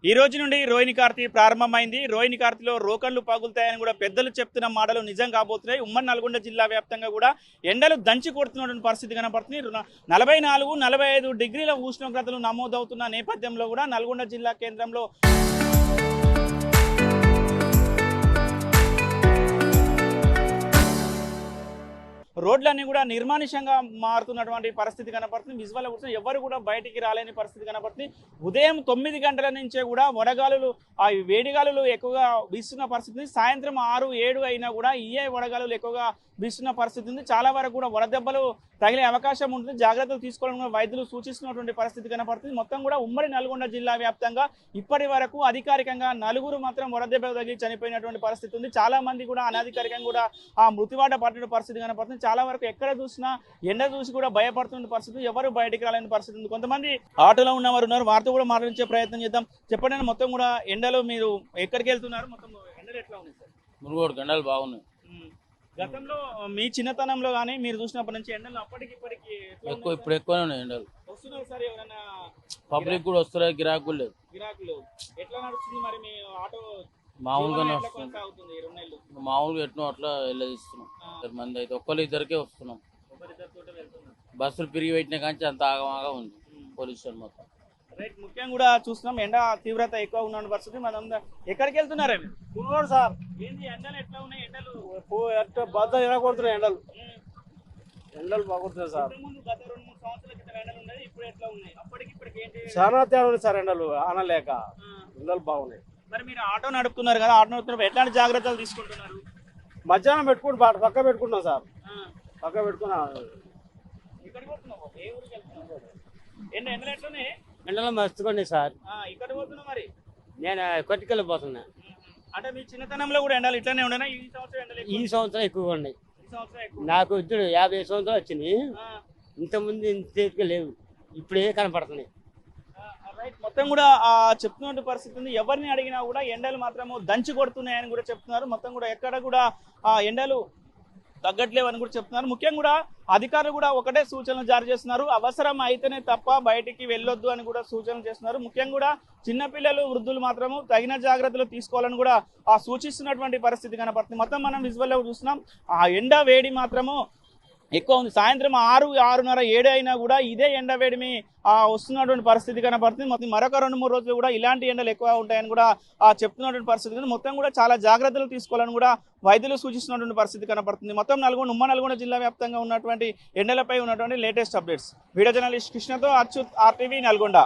ఈ రోజు నుండి రోహిణి కార్తీ ప్రారంభమైంది. రోహిణి కార్తీలో రోకళ్లు పగులుతాయని కూడా పెద్దలు చెప్తున్న మాటలు నిజం కాబోతున్నాయి. ఉమ్మడి నల్గొండ జిల్లా వ్యాప్తంగా కూడా ఎండలు దంచి కొడుతున్నటువంటి పరిస్థితి కనపడుతుంది. 44, 45 డిగ్రీల ఉష్ణోగ్రతలు నమోదవుతున్న నేపథ్యంలో కూడా నల్గొండ జిల్లా కేంద్రంలో రోడ్లన్నీ కూడా నిర్మానుష్యంగా మారుతున్నటువంటి పరిస్థితి కనపడుతుంది. విజువల్ కూడా ఎవరు కూడా బయటికి రాలేని పరిస్థితి కనపడుతుంది. ఉదయం 9 గంటల నుంచే కూడా వడగాలులు వేడిగాలులు ఎక్కువగా వీస్తున్న పరిస్థితి. సాయంత్రం 6, 7 అయినా కూడా వడగాలులు ఎక్కువగా వీస్తున్న పరిస్థితి ఉంది. చాలా వరకు కూడా వడదెబ్బలు తగిలే అవకాశం ఉంటుంది. జాగ్రత్తలు తీసుకోవాలని వైద్యులు సూచిస్తున్నటువంటి పరిస్థితి కనపడుతుంది. మొత్తం కూడా ఉమ్మడి నల్గొండ జిల్లా వ్యాప్తంగా ఇప్పటి వరకు అధికారికంగా 4 మాత్రం వడదెబ్బ తగిలి చనిపోయినటువంటి పరిస్థితి ఉంది. చాలా మంది కూడా అనధికారికంగా కూడా మృతివాట పడిన పరిస్థితి కనపడుతుంది. చాలా వరకు ఎక్కడ చూసినా ఎండ చూసి కూడా భయపడుతున్న పరిస్థితి, ఎవరు బయటికి రాలేని పరిస్థితి ఉంది. కొంతమంది ఆటోలో ఉన్నవారు ఉన్నారు, వారితో కూడా మాట్లాడించే ప్రయత్నం చేద్దాం. చెప్పండి, మొత్తం కూడా ఎండలో మీరు ఎక్కడికి వెళ్తున్నారు? మొత్తం ఎండలు ఎట్లా ఉన్నాయి సార్? మునుగోడు గంటలు బాగున్నాయి. గతంలో మీ చిన్నతనంలో కానీ మీరు చూసినప్పటి నుంచి ఎండలు అప్పటికి ఇప్పటికి ఇప్పుడు ఎక్కువనే ఉన్నాయి ఎండలు. వస్తున్నారు సార్ ఎవరైనా? పబ్లిక్ కూడా వస్తున్నాయి, గిరాకులు లేదు. గిరాకులు ఎట్లా నడుస్తుంది మరి మీ ఆటో? మామూలుగానే ఎట్లా వస్తుంది, కొనసాగుతుంది ఈ 2 నెలలు? మామూలుగా ఎట్నో అట్లా వెళ్ళదీస్తున్నాం. 2 మంది అయితే ఒక్కరు ఇద్దరికే వస్తున్నాం. ఒకరిద్దరితోటే వెళ్తున్నారు. బస్సులు పిరిగి పెట్టిన కానీ అంత ఆగమాగా ఉంది పొల్యూషన్ మొత్తం. రైట్, ముఖ్యంగా కూడా చూస్తున్నాం ఎండ తీవ్రత ఎక్కువ ఉన్న పరిస్థితి. మనం ఎక్కడికి వెళ్తున్నారా? కుర్రోడు సార్, ఏంది ఎండలు ఎట్లా ఉన్నాయి? ఎండలు బద్ద ఎరగొడుతున్నాయి. ఎండలు బాగుంటున్నాయి సార్. ముందు గత 2-3 సంవత్సరాల క్రితం ఎండలు ఉన్నాయి, ఇప్పుడు ఎట్లా ఉన్నాయి? అప్పటికి ఇప్పటికి ఏంటి? చాలా తేడా ఉంది సార్. ఎండలు ఆనలేక ఎండలు బాగున్నాయి. మరి మీరు ఆటో నడుపుతున్నారు కదా, ఆటో నడుపుతున్నప్పుడు ఎట్లాంటి జాగ్రత్తలు తీసుకుంటున్నారు? మధ్యాహ్నం పెట్టుకుంటూ పక్క పెట్టుకుంటున్నాం సార్. పక్క పెట్టుకున్నా. ఇక్కడికి పోతున్నావు? ఏ ఊరికి వెళ్తున్నావు? ఎండలు ఎట్లున్నాయి? ఎండలు మస్తుకోండి సార్. ఇక్కడ పోతున్నావు మరి? నేను కొట్టుకెళ్ళి పోతున్నా. అంటే మీ చిన్నతనంలో కూడా ఎండలు ఇట్లానే ఉండనా? ఈ సంవత్సరం ఎండలు ఈ సంవత్సరం ఎక్కువగా ఉన్నాయి. ఈ సంవత్సరం ఎక్కువ? నాకు ఇద్దరు 50 సంవత్సరాలు వచ్చినాయి. ఇంతకుముందు ఇంత లేవు, ఇప్పుడే కనపడుతున్నాయి. రైట్, మొత్తం కూడా చెప్తున్న పరిస్థితి ఉంది. ఎవరిని అడిగినా కూడా ఎండలు మాత్రము దంచి కొడుతున్నాయని కూడా చెప్తున్నారు. మొత్తం కూడా ఎక్కడ కూడా ఎండలు తగ్గట్లేవని కూడా చెప్తున్నారు. ముఖ్యంగా కూడా అధికారులు కూడా ఒకటే సూచనలు జారీ చేస్తున్నారు. అవసరం అయితేనే తప్ప బయటికి వెళ్ళొద్దు అని కూడా సూచనలు చేస్తున్నారు. ముఖ్యంగా కూడా చిన్నపిల్లలు, వృద్ధులు మాత్రము తగిన జాగ్రత్తలు తీసుకోవాలని కూడా సూచిస్తున్నటువంటి పరిస్థితి కనపడుతుంది. మొత్తం మనం విజువల్లో చూస్తున్నాం. ఎండ వేడి మాత్రము ఎక్కువ ఉంది. సాయంత్రం 6, 6:30, 7 అయినా కూడా ఇదే ఎండ వేడిమి వస్తున్నటువంటి పరిస్థితి కనపడుతుంది. మొత్తం మరొక 2-3 రోజులు కూడా ఇలాంటి ఎండలు ఎక్కువ ఉంటాయని కూడా చెప్తున్నటువంటి పరిస్థితి. మొత్తం కూడా చాలా జాగ్రత్తలు తీసుకోవాలని కూడా వైద్యులు సూచిస్తున్నటువంటి పరిస్థితి కనపడుతుంది. మొత్తం ఉమ్మడి నల్గొండ జిల్లా వ్యాప్తంగా ఉన్నటువంటి ఎండలపై ఉన్నటువంటి లేటెస్ట్ అప్డేట్స్. వీడియో జర్నలిస్ట్ కృష్ణతో అచ్యుత్, RTV నల్గొండ.